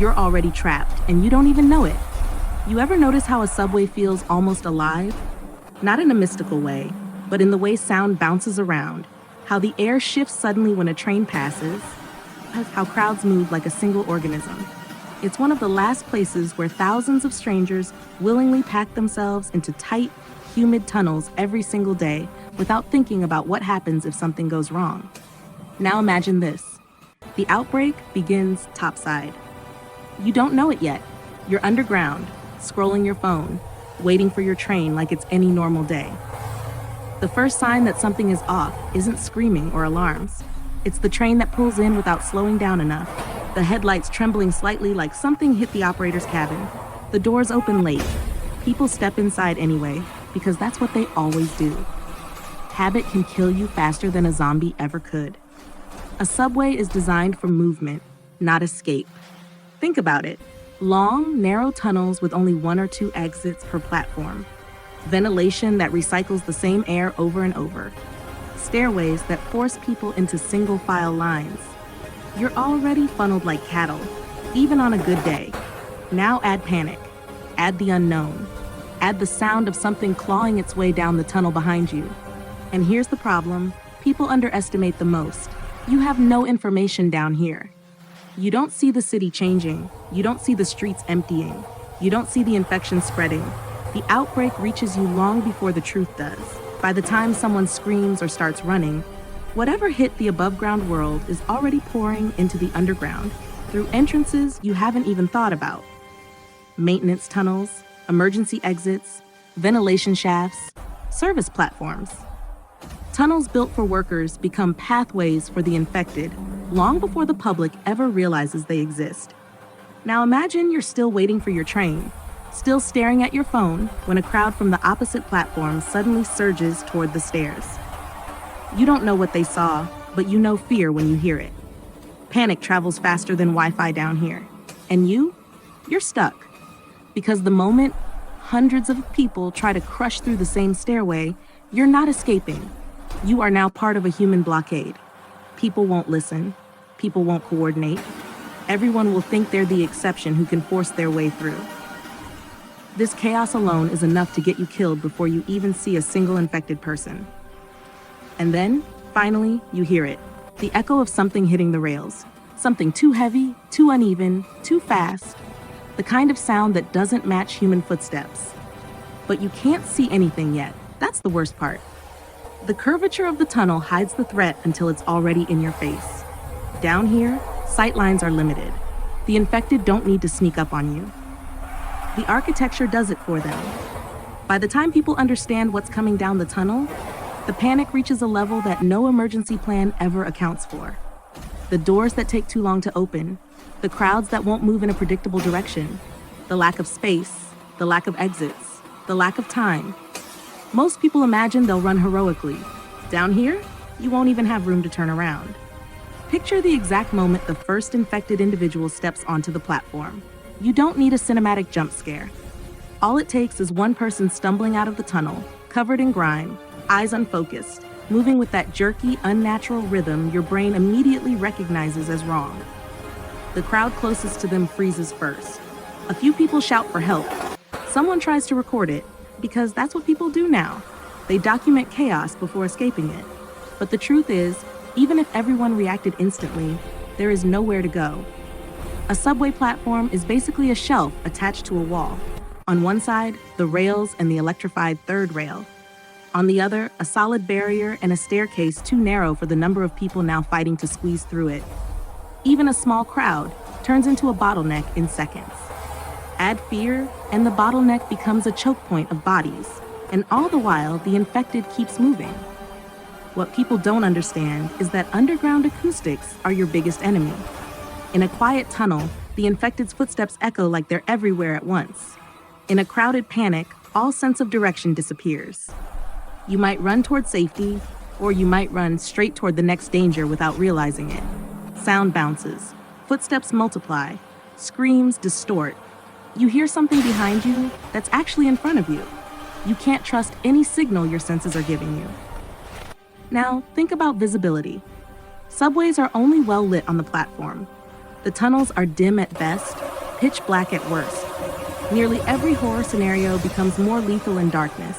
you're already trapped and you don't even know it. You ever notice how a subway feels almost alive? Not in a mystical way, but in the way sound bounces around, how the air shifts suddenly when a train passes, how crowds move like a single organism. It's one of the last places where thousands of strangers willingly pack themselves into tight, humid tunnels every single day without thinking about what happens if something goes wrong. Now imagine this. The outbreak begins topside. You don't know it yet. You're underground, scrolling your phone, waiting for your train like it's any normal day. The first sign that something is off isn't screaming or alarms. It's the train that pulls in without slowing down enough, the headlights trembling slightly like something hit the operator's cabin. The doors open late. People step inside anyway, because that's what they always do. Habit can kill you faster than a zombie ever could. A subway is designed for movement, not escape. Think about it. Long, narrow tunnels with only one or two exits per platform. Ventilation that recycles the same air over and over. Stairways that force people into single-file lines. You're already funneled like cattle, even on a good day. Now add panic. Add the unknown. Add the sound of something clawing its way down the tunnel behind you. And here's the problem. People underestimate the most. You have no information down here. You don't see the city changing. You don't see the streets emptying. You don't see the infection spreading. The outbreak reaches you long before the truth does. By the time someone screams or starts running, whatever hit the above-ground world is already pouring into the underground through entrances you haven't even thought about. Maintenance tunnels, emergency exits, ventilation shafts, service platforms. Tunnels built for workers become pathways for the infected long before the public ever realizes they exist. Now imagine you're still waiting for your train, still staring at your phone when a crowd from the opposite platform suddenly surges toward the stairs. You don't know what they saw, but you know fear when you hear it. Panic travels faster than Wi-Fi down here. And you're stuck. Because the moment hundreds of people try to crush through the same stairway, you're not escaping. You are now part of a human blockade. People won't listen. People won't coordinate. Everyone will think they're the exception who can force their way through. This chaos alone is enough to get you killed before you even see a single infected person. And then, finally, you hear it. The echo of something hitting the rails. Something too heavy, too uneven, too fast. The kind of sound that doesn't match human footsteps. But you can't see anything yet. That's the worst part. The curvature of the tunnel hides the threat until it's already in your face. Down here, sight lines are limited. The infected don't need to sneak up on you. The architecture does it for them. By the time people understand what's coming down the tunnel, the panic reaches a level that no emergency plan ever accounts for. The doors that take too long to open, the crowds that won't move in a predictable direction, the lack of space, the lack of exits, the lack of time. Most people imagine they'll run heroically. Down here, you won't even have room to turn around. Picture the exact moment the first infected individual steps onto the platform. You don't need a cinematic jump scare. All it takes is one person stumbling out of the tunnel, covered in grime, eyes unfocused, moving with that jerky, unnatural rhythm your brain immediately recognizes as wrong. The crowd closest to them freezes first. A few people shout for help. Someone tries to record it, because that's what people do now. They document chaos before escaping it. But the truth is, even if everyone reacted instantly, there is nowhere to go. A subway platform is basically a shelf attached to a wall. On one side, the rails and the electrified third rail. On the other, a solid barrier and a staircase too narrow for the number of people now fighting to squeeze through it. Even a small crowd turns into a bottleneck in seconds. Add fear, and the bottleneck becomes a choke point of bodies, and all the while, the infected keeps moving. What people don't understand is that underground acoustics are your biggest enemy. In a quiet tunnel, the infected's footsteps echo like they're everywhere at once. In a crowded panic, all sense of direction disappears. You might run toward safety, or you might run straight toward the next danger without realizing it. Sound bounces, footsteps multiply, screams distort. You hear something behind you that's actually in front of you. You can't trust any signal your senses are giving you. Now, think about visibility. Subways are only well lit on the platform. The tunnels are dim at best, pitch black at worst. Nearly every horror scenario becomes more lethal in darkness,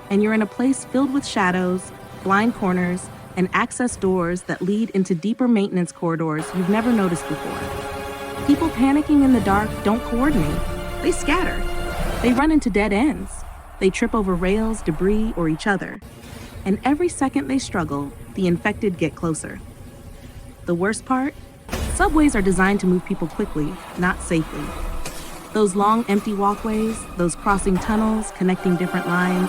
and you're in a place filled with shadows, blind corners, and access doors that lead into deeper maintenance corridors you've never noticed before. People panicking in the dark don't coordinate. They scatter. They run into dead ends. They trip over rails, debris, or each other. And every second they struggle, the infected get closer. The worst part? Subways are designed to move people quickly, not safely. Those long, empty walkways, those crossing tunnels connecting different lines,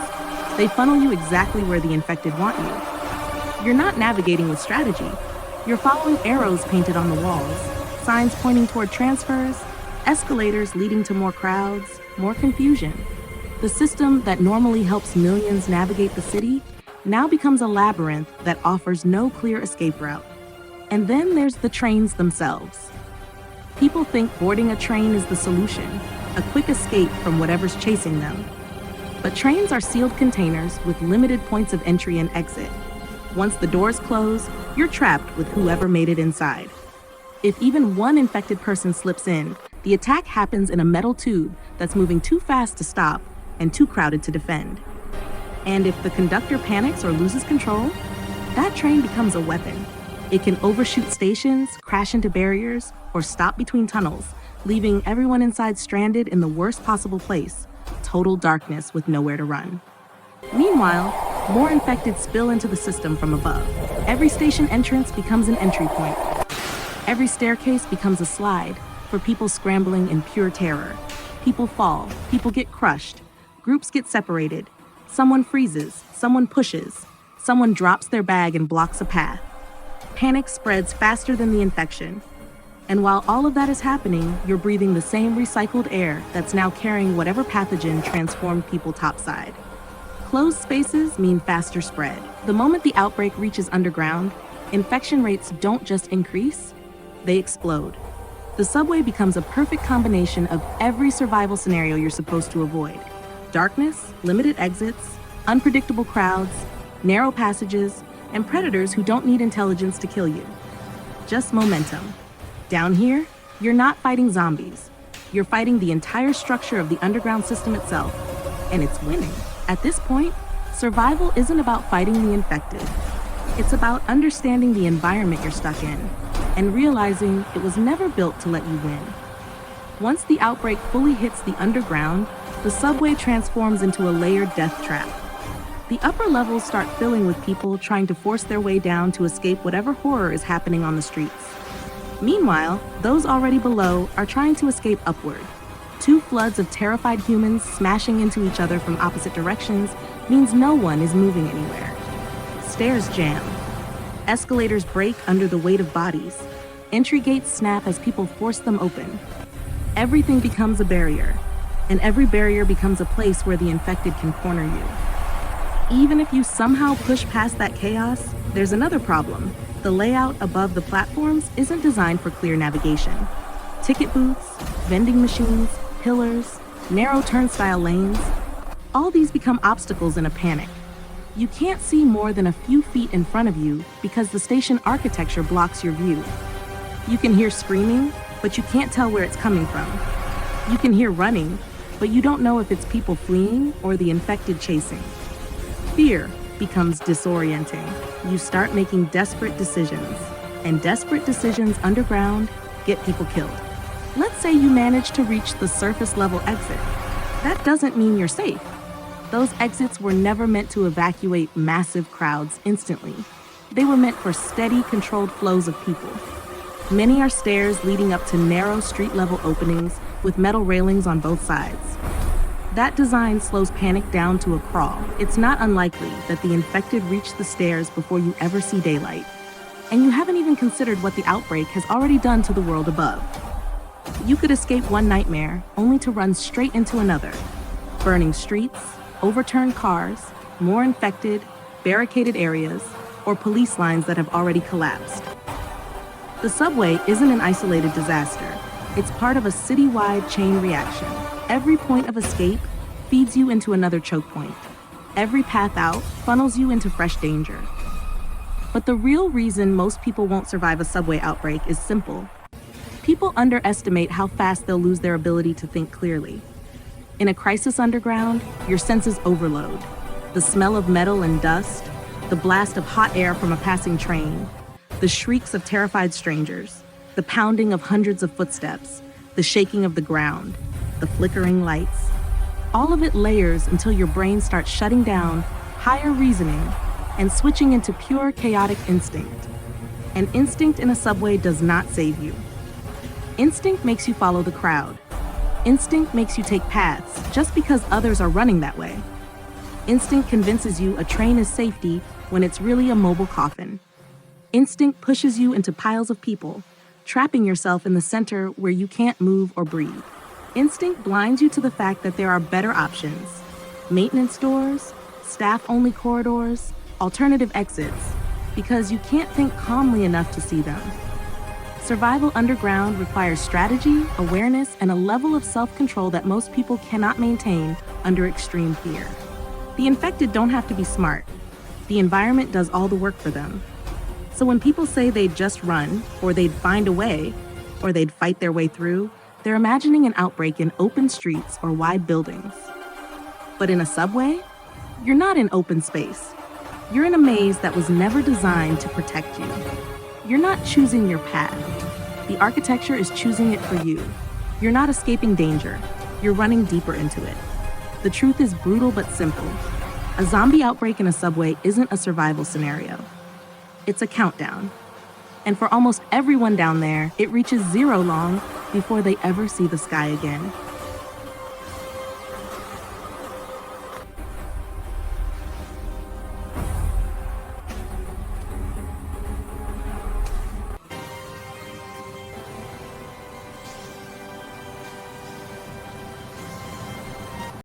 they funnel you exactly where the infected want you. You're not navigating with strategy. You're following arrows painted on the walls, signs pointing toward transfers, escalators leading to more crowds, more confusion. The system that normally helps millions navigate the city now becomes a labyrinth that offers no clear escape route. And then there's the trains themselves. People think boarding a train is the solution, a quick escape from whatever's chasing them. But trains are sealed containers with limited points of entry and exit. Once the doors close, you're trapped with whoever made it inside. If even one infected person slips in, the attack happens in a metal tube that's moving too fast to stop and too crowded to defend. And if the conductor panics or loses control, that train becomes a weapon. It can overshoot stations, crash into barriers, or stop between tunnels, leaving everyone inside stranded in the worst possible place, total darkness with nowhere to run. Meanwhile, more infected spill into the system from above. Every station entrance becomes an entry point. Every staircase becomes a slide for people scrambling in pure terror. People fall, people get crushed, groups get separated. Someone freezes, someone pushes, someone drops their bag and blocks a path. Panic spreads faster than the infection. And while all of that is happening, you're breathing the same recycled air that's now carrying whatever pathogen transformed people topside. Closed spaces mean faster spread. The moment the outbreak reaches underground, infection rates don't just increase, they explode. The subway becomes a perfect combination of every survival scenario you're supposed to avoid. Darkness, limited exits, unpredictable crowds, narrow passages, and predators who don't need intelligence to kill you. Just momentum. Down here, you're not fighting zombies. You're fighting the entire structure of the underground system itself, and it's winning. At this point, survival isn't about fighting the infected. It's about understanding the environment you're stuck in and realizing it was never built to let you win. Once the outbreak fully hits the underground, the subway transforms into a layered death trap. The upper levels start filling with people trying to force their way down to escape whatever horror is happening on the streets. Meanwhile, those already below are trying to escape upward. Two floods of terrified humans smashing into each other from opposite directions means no one is moving anywhere. Stairs jam. Escalators break under the weight of bodies. Entry gates snap as people force them open. Everything becomes a barrier, and every barrier becomes a place where the infected can corner you. Even if you somehow push past that chaos, there's another problem. The layout above the platforms isn't designed for clear navigation. Ticket booths, vending machines, pillars, narrow turnstile lanes, all these become obstacles in a panic. You can't see more than a few feet in front of you because the station architecture blocks your view. You can hear screaming, but you can't tell where it's coming from. You can hear running, but you don't know if it's people fleeing or the infected chasing. Fear becomes disorienting. You start making desperate decisions, and desperate decisions underground get people killed. Let's say you manage to reach the surface level exit. That doesn't mean you're safe. Those exits were never meant to evacuate massive crowds instantly. They were meant for steady, controlled flows of people. Many are stairs leading up to narrow street-level openings with metal railings on both sides. That design slows panic down to a crawl. It's not unlikely that the infected reach the stairs before you ever see daylight. And you haven't even considered what the outbreak has already done to the world above. You could escape one nightmare, only to run straight into another. Burning streets, overturned cars, more infected, barricaded areas, or police lines that have already collapsed. The subway isn't an isolated disaster. It's part of a city-wide chain reaction. Every point of escape feeds you into another choke point. Every path out funnels you into fresh danger. But the real reason most people won't survive a subway outbreak is simple. People underestimate how fast they'll lose their ability to think clearly. In a crisis underground, your senses overload. The smell of metal and dust, the blast of hot air from a passing train, the shrieks of terrified strangers, the pounding of hundreds of footsteps, the shaking of the ground, the flickering lights. All of it layers until your brain starts shutting down higher reasoning and switching into pure chaotic instinct. And instinct in a subway does not save you. Instinct makes you follow the crowd. Instinct makes you take paths just because others are running that way. Instinct convinces you a train is safety when it's really a mobile coffin. Instinct pushes you into piles of people, trapping yourself in the center where you can't move or breathe. Instinct blinds you to the fact that there are better options. Maintenance doors, staff-only corridors, alternative exits, because you can't think calmly enough to see them. Survival underground requires strategy, awareness, and a level of self-control that most people cannot maintain under extreme fear. The infected don't have to be smart. The environment does all the work for them. So when people say they'd just run, or they'd find a way, or they'd fight their way through, they're imagining an outbreak in open streets or wide buildings. But in a subway, you're not in open space. You're in a maze that was never designed to protect you. You're not choosing your path. The architecture is choosing it for you. You're not escaping danger. You're running deeper into it. The truth is brutal but simple. A zombie outbreak in a subway isn't a survival scenario. It's a countdown. And for almost everyone down there, it reaches 0 long before they ever see the sky again.